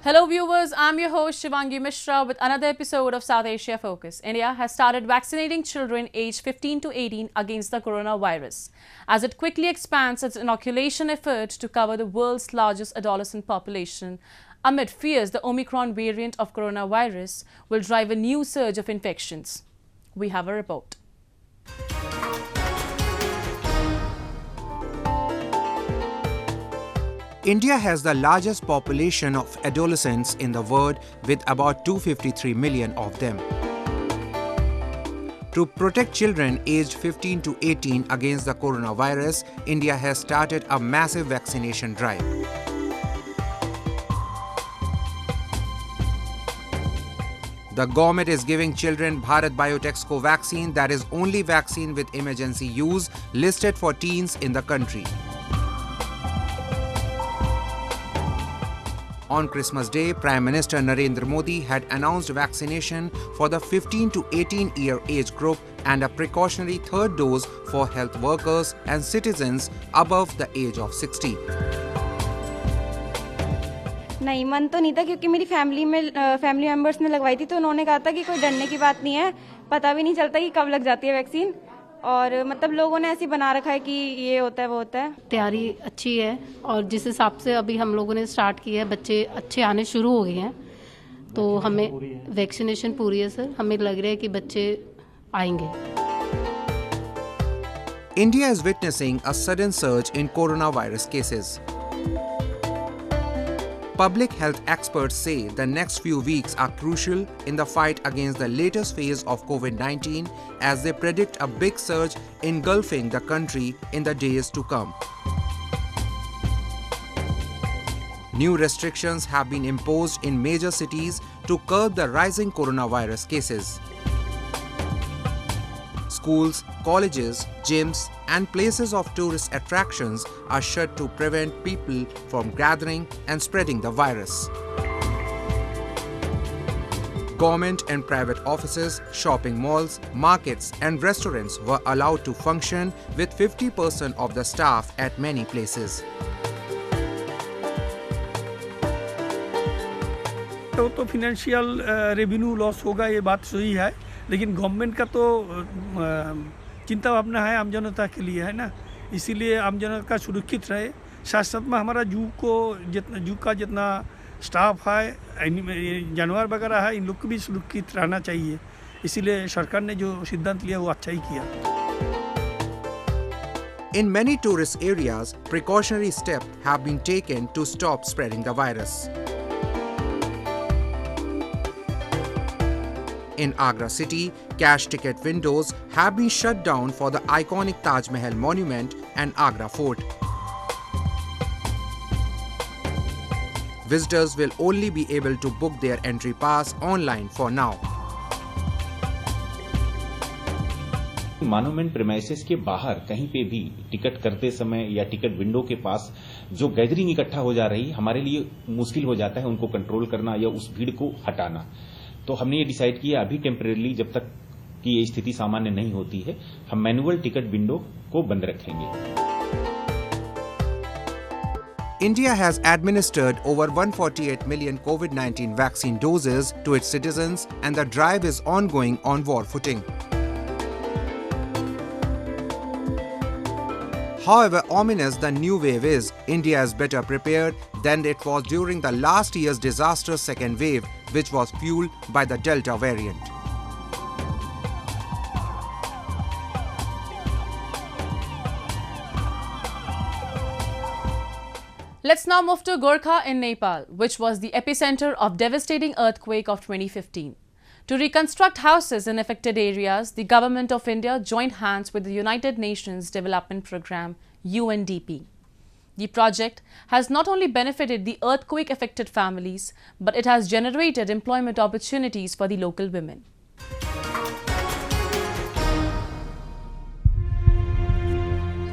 Hello viewers, I'm your host Shivangi Mishra with another episode of South Asia Focus. India has started vaccinating children aged 15 to 18 against the coronavirus as it quickly expands its inoculation effort to cover the world's largest adolescent population amid fears the Omicron variant of coronavirus will drive a new surge of infections. We have a report. India has the largest population of adolescents in the world with about 253 million of them. To protect children aged 15 to 18 against the coronavirus, India has started a massive vaccination drive. The government is giving children Bharat Biotech's Covaxin, that is only vaccine with emergency use listed for teens in the country. On Christmas Day, Prime Minister Narendra Modi had announced vaccination for the 15 to 18-year age group and a precautionary third dose for health workers and citizens above the age of 60. नहीं मन तो नहीं था क्योंकि मेरी family members ने लगवाई थी तो उन्होंने कहा था कि कोई डरने की बात नहीं है, पता भी नहीं चलता कि कब लग जाती है वैक्सीन और मतलब लोगों ने ऐसी बना रखा है कि ये होता है वो होता है। तैयारी अच्छी है और जिस हिसाब से अभी हम लोगों ने स्टार्ट किया है बच्चे अच्छे आने शुरू हो गए हैं तो हमें वैक्सीनेशन पूरी है सर, हमें लग रहा है कि बच्चे आएंगे। India is witnessing a sudden surge in coronavirus cases. Public health experts say the next few weeks are crucial in the fight against the latest phase of COVID-19 as they predict a big surge engulfing the country in the days to come. New restrictions have been imposed in major cities to curb the rising coronavirus cases. Schools, colleges, gyms, and places of tourist attractions are shut to prevent people from gathering and spreading the virus. Government and private offices, shopping malls, markets, and restaurants were allowed to function with 50% of the staff at many places. तो financial revenue loss होगा, ये बात सही है, लेकिन government का तो चिंता भावना है आम जनता के लिए, है ना, इसीलिए आम जनता का सुरक्षित रहे। साथ साथ में हमारा जू का जितना स्टाफ है, जानवर वगैरह है, इन लोग को भी सुरक्षित रहना चाहिए, इसीलिए सरकार ने जो सिद्धांत लिया वो अच्छा ही किया। In many tourist areas, precautionary steps have been taken to stop spreading the virus. In Agra city, cash ticket windows have been shut down for the iconic Taj Mahal monument and Agra fort. Visitors will only be able to book their entry pass online for now. Monument premises के बाहर कहीं पे भी ticket करते समय या ticket window के पास जो गैदरिंग इकट्ठा हो जा रही, हमारे लिए मुश्किल हो जाता है उनको कंट्रोल करना या उस भीड़ को हटाना। तो हमने ये डिसाइड किया अभी टेम्परेरी जब तक कि ये स्थिति सामान्य नहीं होती है, हम मैनुअल टिकट विंडो को बंद रखेंगे। India has administered over 148 million COVID-19 vaccine doses to its citizens and the drive is ongoing on war footing. However ominous the new wave is, India is better prepared than it was during the last year's disastrous second wave, which was fueled by the Delta variant. Let's now move to Gorkha in Nepal, which was the epicenter of devastating earthquake of 2015. To reconstruct houses in affected areas, the Government of India joined hands with the United Nations Development Programme, UNDP. The project has not only benefited the earthquake-affected families, but it has generated employment opportunities for the local women.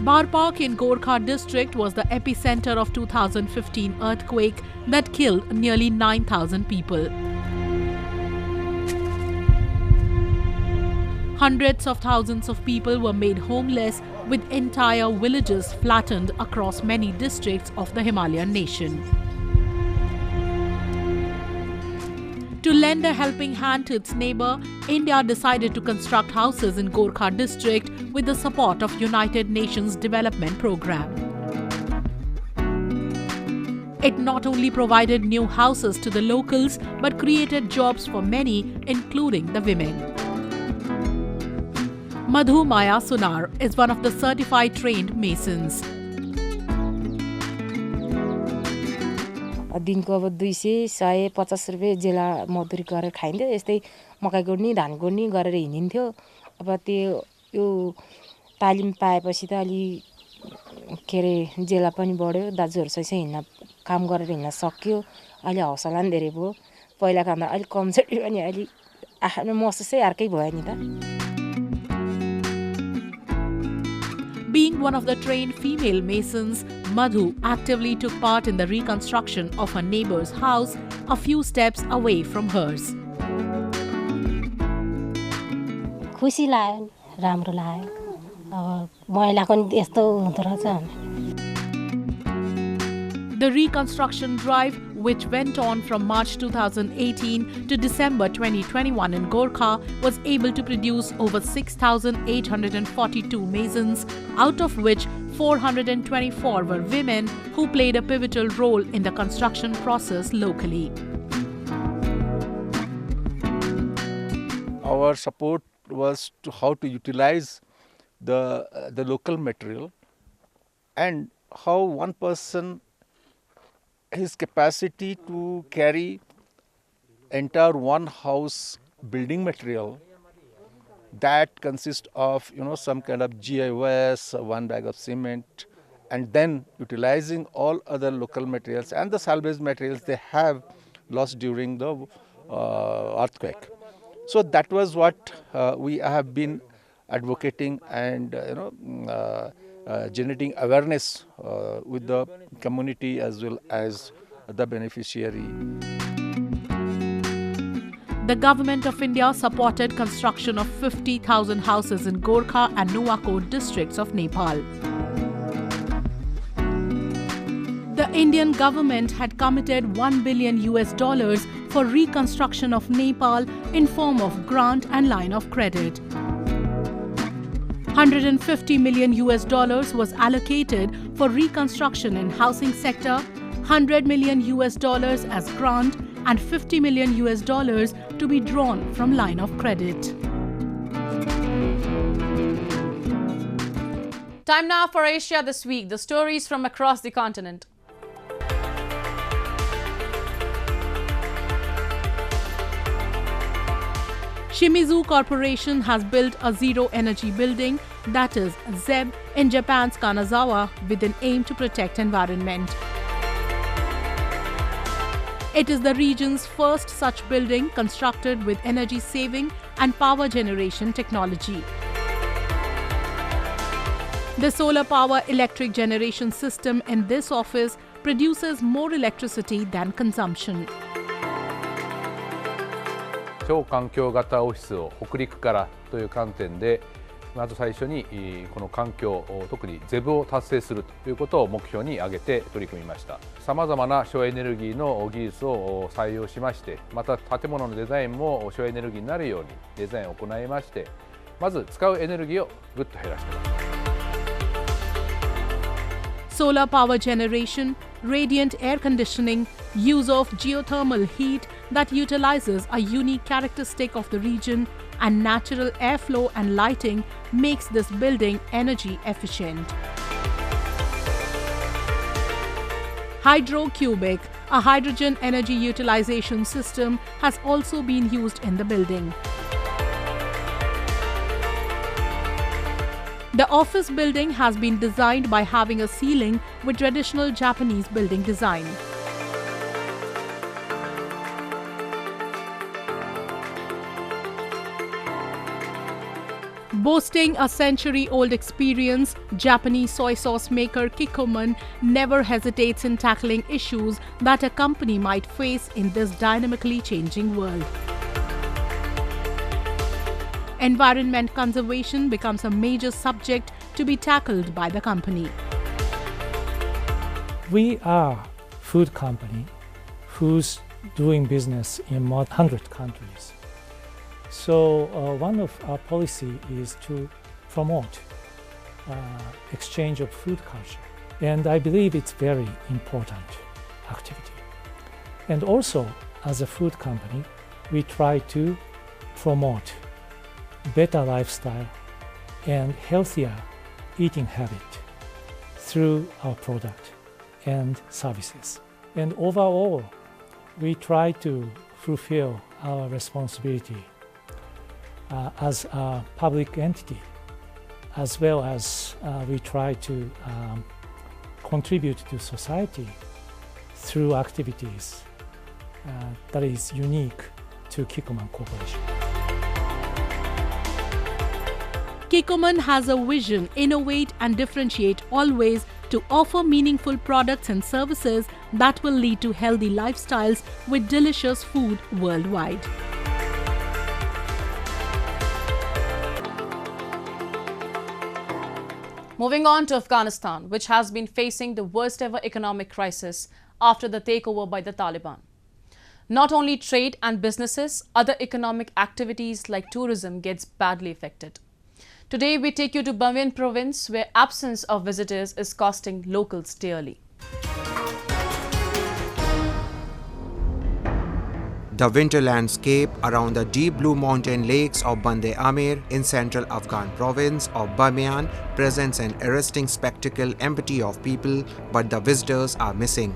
Barpak in Gorkha district was the epicenter of 2015 earthquake that killed nearly 9,000 people. Hundreds of thousands of people were made homeless, with entire villages flattened across many districts of the Himalayan nation. To lend a helping hand to its neighbor, India decided to construct houses in Gorkha district with the support of United Nations Development Programme. It not only provided new houses to the locals but created jobs for many, including the women. Madhu Maya Sunar is one of the certified trained masons. दिनको अब 200-150 रुपैयाँ जेला मजदुरी गरेर खाइन्थ्यो। यस्तै मकै गोड्नी धान गोड्नी गरेर हिँडिन्थ्यो। अब त्यो यो तालिम पाएपछि त अलि के अरे जेला पनि बढ्यो, दाजुहरुसँग हिँड्न काम गरेर हिँड्न सक्यो। अहिले हौसला पनि धेरै भयो। पहिलाको भन्दा अलि कमजोरी पनि अलि आफ्नो महसुसै अर्कै भयो नि त। Being one of the trained female masons, Madhu actively took part in the reconstruction of her neighbor's house a few steps away from hers. खुसी लाग्यो, राम्रो लाग्यो। अब महिलाको नि यस्तो हुँदो रहेछ। The reconstruction drive, which went on from March 2018 to December 2021 in Gorkha, was able to produce over 6,842 masons, out of which 424 were women who played a pivotal role in the construction process locally. Our support was to how to utilize the local material and how one person, his capacity to carry entire one house building material that consists of some kind of GIS, one bag of cement, and then utilizing all other local materials and the salvage materials they have lost during the earthquake. So that was what we have been advocating and generating awareness with the community as well as the beneficiary. The Government of India supported construction of 50,000 houses in Gorkha and Nuwakot districts of Nepal. The Indian government had committed $1 billion for reconstruction of Nepal in form of grant and line of credit. $150 million was allocated for reconstruction in housing sector, $100 million as grant, and $50 million to be drawn from line of credit. Time now for Asia This Week, the stories from across the continent. Shimizu Corporation has built a zero-energy building, that is ZEB, in Japan's Kanazawa with an aim to protect environment. It is the region's first such building constructed with energy-saving and power generation technology. The solar power electric generation system in this office produces more electricity than consumption. 超環境型オフィスを北陸からという観点でまず最初にこの環境特にゼブを達成するということを目標に挙げて取り組みました。さまざまな省エネルギーの技術を採用しまして、また建物のデザインも省エネルギーになるようにデザインを行いまして、まず使うエネルギーをぐっと減らしています。Solar power generation, radiant air conditioning, use of geothermal heat that utilizes a unique characteristic of the region, and natural airflow and lighting makes this building energy efficient. Hydrocubic, a hydrogen energy utilization system, has also been used in the building. The office building has been designed by having a ceiling with traditional Japanese building design. Boasting a century-old experience, Japanese soy sauce maker Kikkoman never hesitates in tackling issues that a company might face in this dynamically changing world. Environment conservation becomes a major subject to be tackled by the company. We are a food company whose doing business in more than 100 countries. So one of our policy is to promote exchange of food culture. And I believe it's very important activity. And also, as a food company, we try to promote better lifestyle and healthier eating habit through our product and services. And overall, we try to fulfill our responsibility as a public entity, as well as we try to contribute to society through activities that is unique to Kikkoman Corporation. Kikkoman has a vision, innovate and differentiate always to offer meaningful products and services that will lead to healthy lifestyles with delicious food worldwide. Moving on to Afghanistan, which has been facing the worst ever economic crisis after the takeover by the Taliban. Not only trade and businesses, other economic activities like tourism gets badly affected. Today we take you to Bamiyan province, where absence of visitors is costing locals dearly. The winter landscape around the deep blue mountain lakes of Bande Amir in central Afghan province of Bamiyan presents an arresting spectacle empty of people, but the visitors are missing.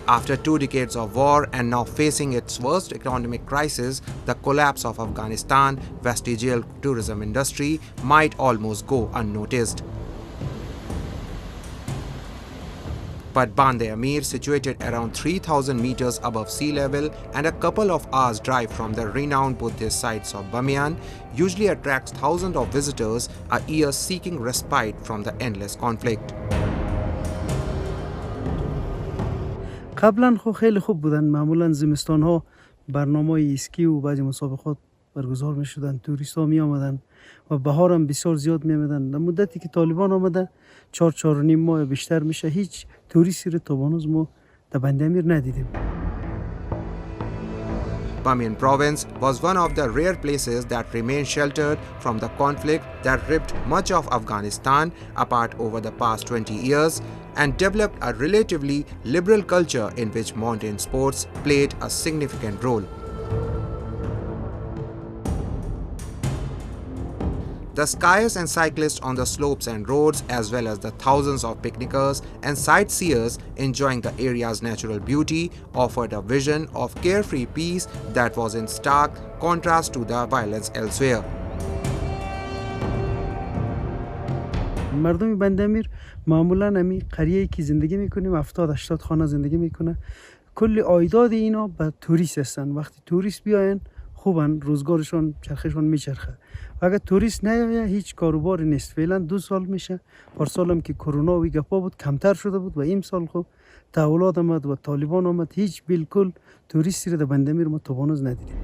After 2 decades of war and now facing its worst economic crisis, the collapse of Afghanistan vestigial tourism industry might almost go unnoticed. But Bande Amir, situated around 3,000 meters above sea level and a couple of hours drive from the renowned Buddhist sites of Bamiyan, usually attracts thousands of visitors a year seeking respite from the endless conflict. قبلا خیلی خوب بودن. معمولا زمستان ها برنامه اسکی و بعضی مسابقات برگزار می شدن، توریست ها می آمدن و بهار هم بسیار زیاد می آمدن. در مدتی که طالبان آمده 4.5 ماه بیشتر میشه، هیچ توریستی رو تا هنوز ما در بنده امیر ندیدیم. Bamiyan province was one of the rare places that remained sheltered from the conflict that ripped much of Afghanistan apart over the past 20 years and developed a relatively liberal culture in which mountain sports played a significant role. The skiers and cyclists on the slopes and roads, as well as the thousands of picnickers and sightseers enjoying the area's natural beauty, offered a vision of carefree peace that was in stark contrast to the violence elsewhere. مردم بندامیر معمولا همی قریه‌ای که زندگی میکنیم 70-80 خانه زندگی میکنه. کل عایدات اینا به توریست هستن. وقتی توریست بیاین خوبن، روزگارشون چرخشون میچرخه. اگر توریست نیاید هیچ کاروباری نیست. فعلا 2 سال میشه، پارسال هم که کرونا و گپا بود کمتر شده بود و این سال خب تحولات آمد و طالبان آمد، هیچ بالکل توریستی رو در بندامیر ما تا هنوز ندیدیم.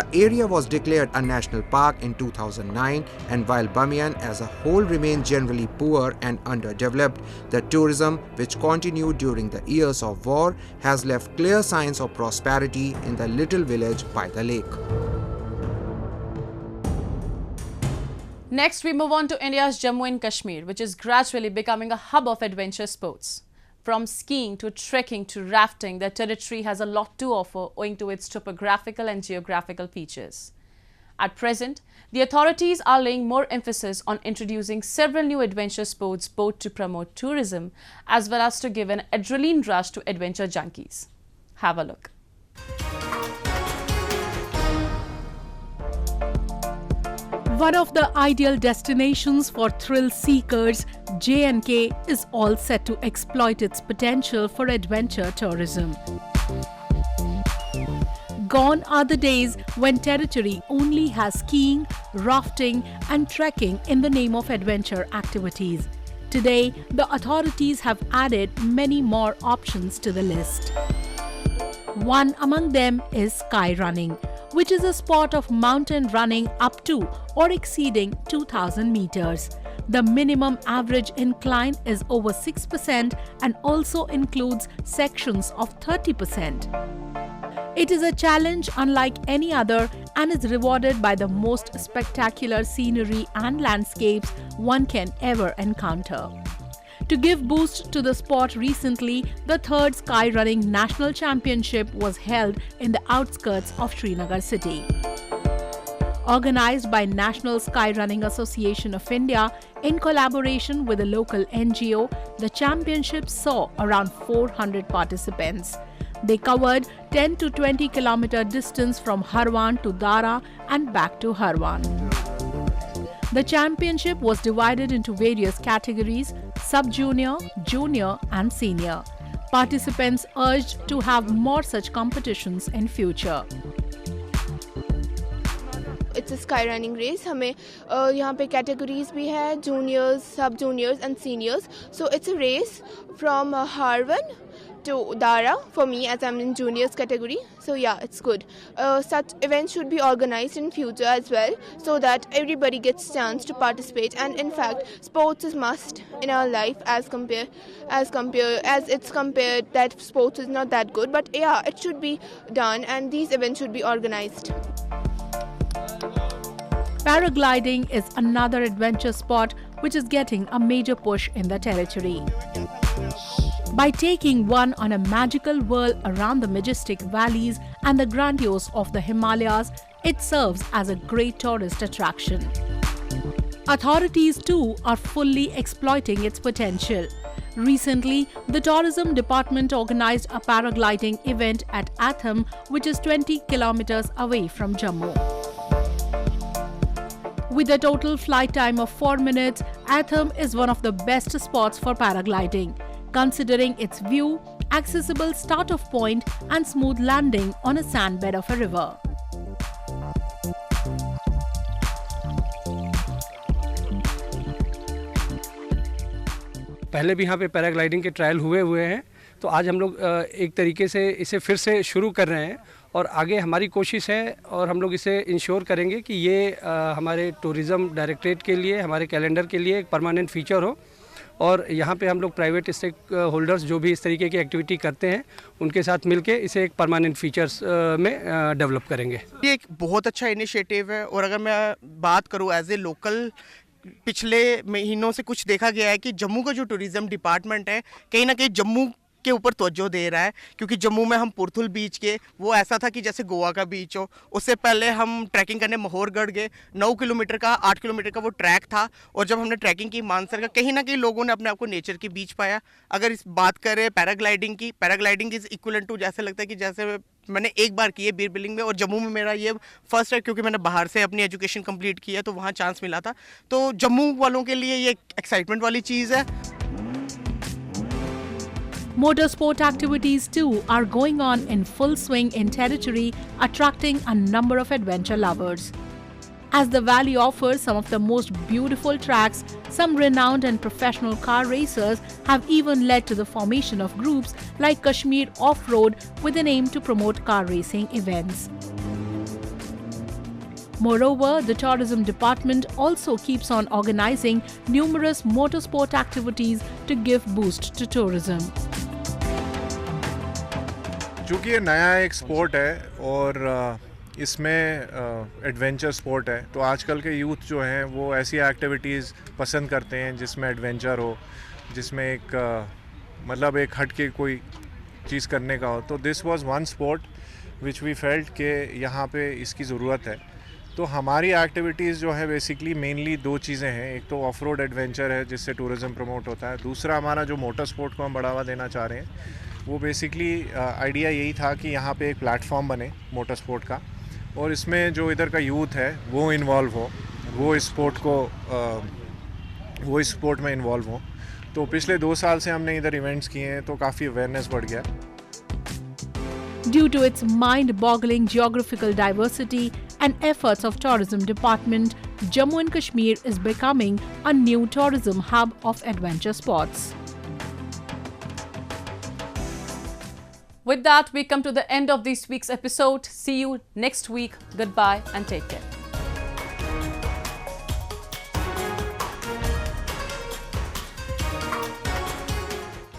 The area was declared a national park in 2009, and while Bamiyan as a whole remained generally poor and underdeveloped, the tourism, which continued during the years of war, has left clear signs of prosperity in the little village by the lake. Next, we move on to India's Jammu and Kashmir, which is gradually becoming a hub of adventure sports. From skiing to trekking to rafting, the territory has a lot to offer owing to its topographical and geographical features. At present, the authorities are laying more emphasis on introducing several new adventure sports both to promote tourism as well as to give an adrenaline rush to adventure junkies. Have a look. One of the ideal destinations for thrill seekers, J&K is all set to exploit its potential for adventure tourism. Gone are the days when territory only has skiing, rafting and trekking in the name of adventure activities. Today, the authorities have added many more options to the list. One among them is sky running, which is a sport of mountain running up to or exceeding 2,000 meters. the minimum average incline is over 6% and also includes sections of 30%. It is a challenge unlike any other and is rewarded by the most spectacular scenery and landscapes one can ever encounter. To give boost to the sport recently, the 3rd Skyrunning National Championship was held in the outskirts of Srinagar city. Organized by National Skyrunning Association of India in collaboration with a local NGO, the championship saw around 400 participants. They covered 10 to 20 kilometer distance from Harwan to Dara and back to Harwan. The championship was divided into various categories: sub-junior, junior and senior. Participants urged to have more such competitions in future. It's a sky running race. हमें यहाँ पे categories भी है, juniors, sub-juniors and seniors. So it's a race from Harwan to Dara for me as I'm in juniors category. So yeah, it's good. Such events should be organized in future as well so that everybody gets chance to participate. And in fact, sports is must in our life as it's compared that sports is not that good. But yeah, it should be done and these events should be organized. Paragliding is another adventure sport which is getting a major push in the territory. By taking one on a magical whirl around the majestic valleys and the grandiose of the Himalayas, it serves as a great tourist attraction. Authorities too are fully exploiting its potential. Recently, the Tourism Department organized a paragliding event at Atham, which is 20 kilometers away from Jammu. With a total flight time of 4 minutes, Atham is one of the best spots for paragliding, considering its view, accessible start-off point and smooth landing on a sand bed of a river. पहले भी यहाँ पे paragliding के trial हुए हैं, तो आज हम लोग एक तरीके से इसे फिर से शुरू कर रहे हैं और आगे हमारी कोशिश है और हम लोग इसे इंश्योर करेंगे कि ये हमारे टूरिज़्म डायरेक्टरेट के लिए, हमारे कैलेंडर के लिए एक परमानेंट फीचर हो और यहाँ पे हम लोग प्राइवेट स्टेक होल्डर्स जो भी इस तरीके की एक्टिविटी करते हैं उनके साथ मिलके इसे एक परमानेंट फीचर्स में डेवलप करेंगे। ये एक बहुत अच्छा इनिशिएटिव है और अगर मैं बात करूँ एज ए लोकल, पिछले महीनों से कुछ देखा गया है कि जम्मू का जो टूरिज़्म डिपार्टमेंट है कहीं ना कहीं जम्मू के ऊपर तवज्जो दे रहा है, क्योंकि जम्मू में हम पुरथुल बीच के वो ऐसा था कि जैसे गोवा का बीच हो। उससे पहले हम ट्रैकिंग करने महोरगढ़ गए, 9 किलोमीटर का 8 किलोमीटर का वो ट्रैक था और जब हमने ट्रैकिंग की मानसर का, कहीं ना कहीं लोगों ने अपने आप को नेचर के बीच पाया। अगर इस बात करें पैराग्लाइडिंग की, पैराग्लाइडिंग इज़ इक्वलेंट टू, जैसे लगता है कि जैसे मैंने एक बार की है बीर बिलिंग में और जम्मू में मेरा ये फर्स्ट है, क्योंकि मैंने बाहर से अपनी एजुकेशन कंप्लीट की है तो वहाँ चांस मिला था। तो जम्मू वालों के लिए ये एक्साइटमेंट वाली चीज़ है। Motorsport activities too are going on in full swing in territory, attracting a number of adventure lovers. As the valley offers some of the most beautiful tracks, some renowned and professional car racers have even led to the formation of groups like Kashmir Off-Road with an aim to promote car racing events. Moreover, the Tourism Department also keeps on organizing numerous motorsport activities to give boost to tourism. चूँकि ये नया एक sport है और इसमें adventure sport है, तो आजकल के यूथ जो हैं वो ऐसी एक्टिविटीज़ पसंद करते हैं जिसमें एडवेंचर हो, जिसमें एक मतलब एक हट के कोई चीज़ करने का हो। तो this was one sport which we felt कि यहाँ पे इसकी ज़रूरत है। तो हमारी एक्टिविटीज़ जो है बेसिकली मेनली दो चीज़ें हैं, एक तो ऑफ रोड एडवेंचर है जिससे टूरिज़्म प्रमोट होता है, दूसरा हमारा जो मोटर स्पोर्ट को हम बढ़ावा देना चाह रहे हैं वो बेसिकली आइडिया यही था कि यहाँ पे एक प्लेटफॉर्म बने मोटर स्पोर्ट का और इसमें जो इधर का यूथ है वो इन्वॉल्व हो, वो इस स्पोर्ट में इन्वॉल्व हो। तो पिछले 2 साल से हमने इधर इवेंट्स किए हैं तो काफ़ी अवेयरनेस बढ़ गया। Due to its mind-boggling geographical diversity and efforts of Tourism Department, Jammu and Kashmir is becoming a new tourism hub of adventure sports. With that, we come to the end of this week's episode. See you next week. Goodbye and take care.